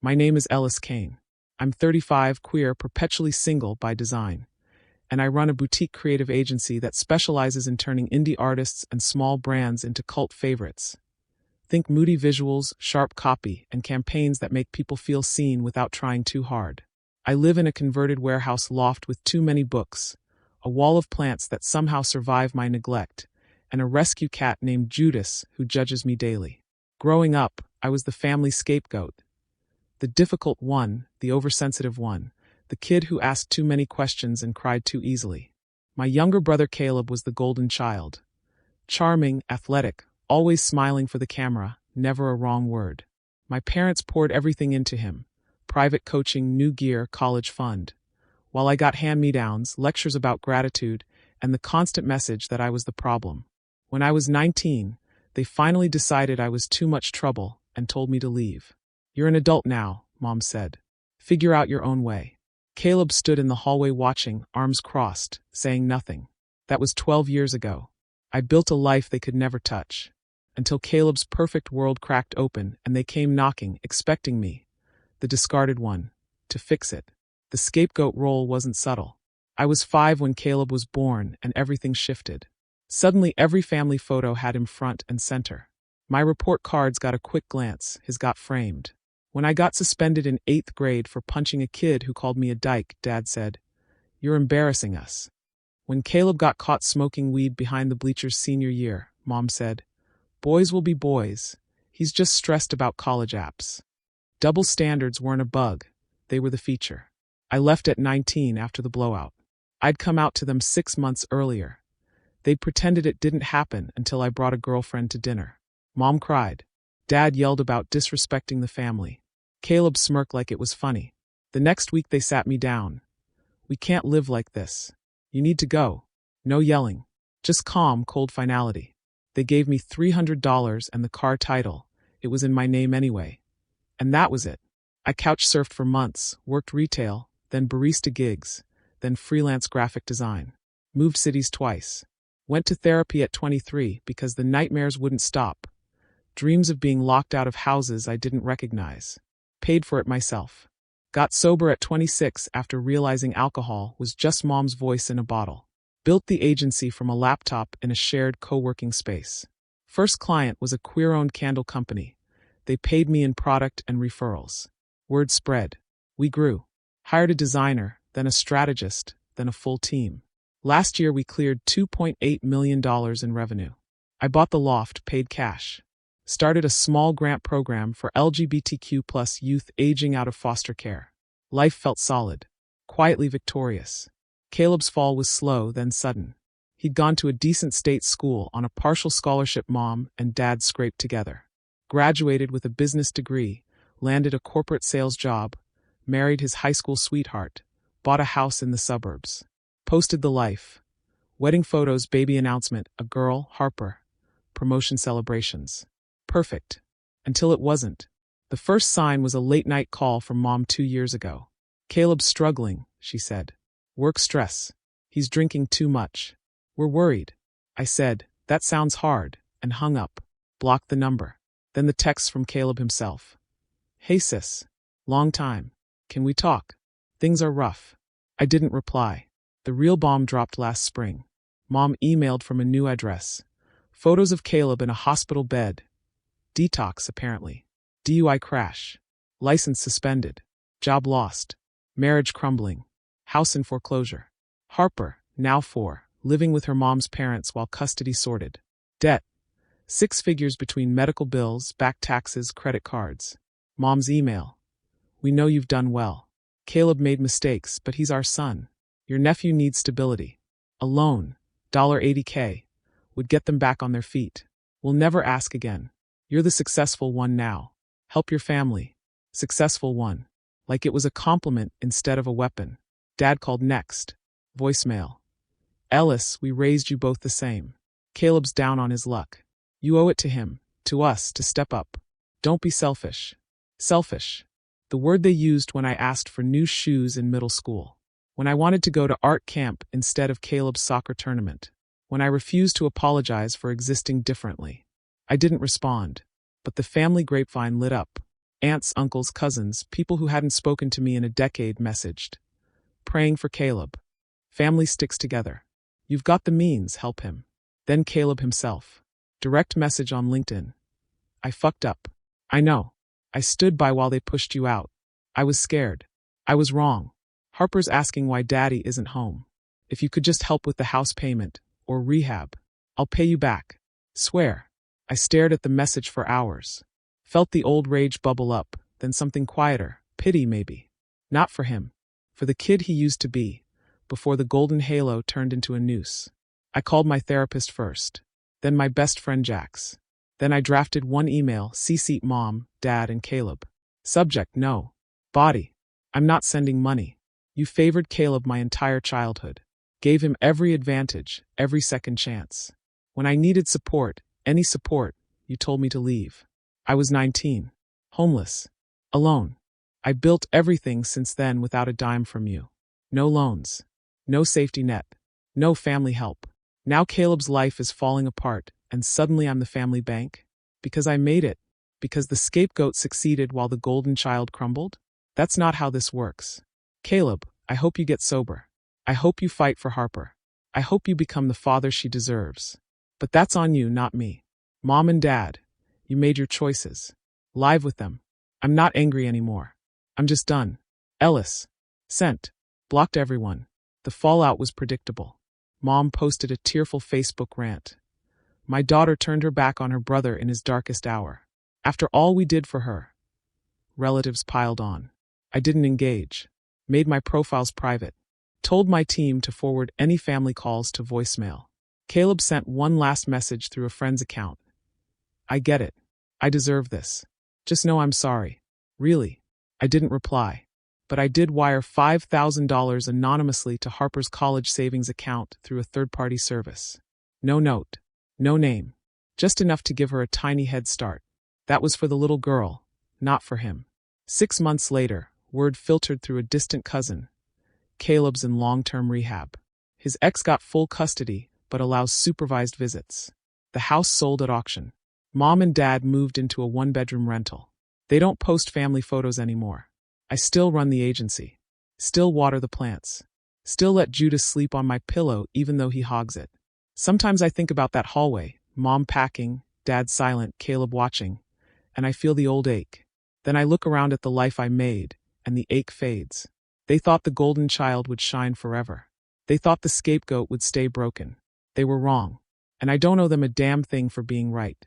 My name is Ellis Kane. I'm 35, queer, perpetually single by design. And I run a boutique creative agency that specializes in turning indie artists and small brands into cult favorites. Think moody visuals, sharp copy, and campaigns that make people feel seen without trying too hard. I live in a converted warehouse loft with too many books, a wall of plants that somehow survive my neglect, and a rescue cat named Judas who judges me daily. Growing up, I was the family scapegoat. The difficult one, the oversensitive one, the kid who asked too many questions and cried too easily. My younger brother Caleb was the golden child. Charming, athletic, always smiling for the camera, never a wrong word. My parents poured everything into him: private coaching, new gear, college fund. While I got hand-me-downs, lectures about gratitude, and the constant message that I was the problem. When I was 19, they finally decided I was too much trouble and told me to leave. "You're an adult now," Mom said. "Figure out your own way." Caleb stood in the hallway watching, arms crossed, saying nothing. That was 12 years ago. I built a life they could never touch. Until Caleb's perfect world cracked open and they came knocking, expecting me, the discarded one, to fix it. The scapegoat role wasn't subtle. I was 5 when Caleb was born and everything shifted. Suddenly every family photo had him front and center. My report cards got a quick glance, his got framed. When I got suspended in 8th grade for punching a kid who called me a dyke, Dad said, "You're embarrassing us." When Caleb got caught smoking weed behind the bleachers senior year, Mom said, "Boys will be boys. He's just stressed about college apps." Double standards weren't a bug. They were the feature. I left at 19 after the blowout. I'd come out to them 6 months earlier. They'd pretended it didn't happen until I brought a girlfriend to dinner. Mom cried. Dad yelled about disrespecting the family. Caleb smirked like it was funny. The next week they sat me down. "We can't live like this. You need to go." No yelling. Just calm, cold finality. They gave me $300 and the car title. It was in my name anyway. And that was it. I couch surfed for months, worked retail, then barista gigs, then freelance graphic design. Moved cities twice. Went to therapy at 23 because the nightmares wouldn't stop. Dreams of being locked out of houses I didn't recognize. Paid for it myself. Got sober at 26 after realizing alcohol was just Mom's voice in a bottle. Built the agency from a laptop in a shared co-working space. First client was a queer-owned candle company. They paid me in product and referrals. Word spread. We grew. Hired a designer, then a strategist, then a full team. Last year we cleared $2.8 million in revenue. I bought the loft, paid cash. Started a small grant program for LGBTQ+ youth aging out of foster care. Life felt solid, quietly victorious. Caleb's fall was slow, then sudden. He'd gone to a decent state school on a partial scholarship Mom and Dad scraped together. Graduated with a business degree, landed a corporate sales job, married his high school sweetheart, bought a house in the suburbs. Posted the life. Wedding photos, baby announcement, a girl, Harper. Promotion celebrations. Perfect. Until it wasn't. The first sign was a late-night call from Mom 2 years ago. "Caleb's struggling," she said. "Work stress. He's drinking too much. We're worried." I said, "That sounds hard," and hung up. Blocked the number. Then the text from Caleb himself. "Hey sis. Long time. Can we talk? Things are rough." I didn't reply. The real bomb dropped last spring. Mom emailed from a new address. Photos of Caleb in a hospital bed. Detox, apparently. DUI crash. License suspended. Job lost. Marriage crumbling. House in foreclosure. Harper, now 4, living with her mom's parents while custody sorted. Debt. 6 figures between medical bills, back taxes, credit cards. Mom's email. "We know you've done well. Caleb made mistakes, but he's our son. Your nephew needs stability. A loan, $80K, would get them back on their feet. We'll never ask again. You're the successful one now. Help your family. Successful one." Like it was a compliment instead of a weapon. Dad called next. Voicemail. "Ellis, we raised you both the same. Caleb's down on his luck. You owe it to him, to us, to step up. Don't be selfish." Selfish. The word they used when I asked for new shoes in middle school. When I wanted to go to art camp instead of Caleb's soccer tournament. When I refused to apologize for existing differently. I didn't respond. But the family grapevine lit up. Aunts, uncles, cousins, people who hadn't spoken to me in a decade messaged. Praying for Caleb. Family sticks together. You've got the means, help him. Then Caleb himself. Direct message on LinkedIn. I fucked up. I know. I stood by while they pushed you out. I was scared. I was wrong. Harper's asking why Daddy isn't home. If you could just help with the house payment, or rehab, I'll pay you back. Swear. I stared at the message for hours. Felt the old rage bubble up, then something quieter, pity maybe. Not for him. For the kid he used to be, before the golden halo turned into a noose. I called my therapist first, then my best friend Jax. Then I drafted one email, CC'd Mom, Dad, and Caleb. Subject, no. Body. I'm not sending money. You favored Caleb my entire childhood. Gave him every advantage, every second chance. When I needed support, any support, you told me to leave. I was 19. Homeless. Alone. I built everything since then without a dime from you. No loans. No safety net. No family help. Now Caleb's life is falling apart, and suddenly I'm the family bank? Because I made it? Because the scapegoat succeeded while the golden child crumbled? That's not how this works. Caleb, I hope you get sober. I hope you fight for Harper. I hope you become the father she deserves. But that's on you, not me. Mom and Dad, you made your choices. Live with them. I'm not angry anymore. I'm just done. Ellis. Sent. Blocked everyone. The fallout was predictable. Mom posted a tearful Facebook rant. My daughter turned her back on her brother in his darkest hour. After all we did for her. Relatives piled on. I didn't engage. Made my profiles private. Told my team to forward any family calls to voicemail. Caleb sent one last message through a friend's account. I get it. I deserve this. Just know I'm sorry. Really. I didn't reply. But I did wire $5,000 anonymously to Harper's college savings account through a third-party service. No note. No name. Just enough to give her a tiny head start. That was for the little girl, not for him. 6 months later, word filtered through a distant cousin. Caleb's in long-term rehab. His ex got full custody, but allows supervised visits. The house sold at auction. Mom and Dad moved into a one-bedroom rental. They don't post family photos anymore. I still run the agency. Still water the plants. Still let Judas sleep on my pillow even though he hogs it. Sometimes I think about that hallway, Mom packing, Dad silent, Caleb watching, and I feel the old ache. Then I look around at the life I made, and the ache fades. They thought the golden child would shine forever. They thought the scapegoat would stay broken. They were wrong. And I don't owe them a damn thing for being right.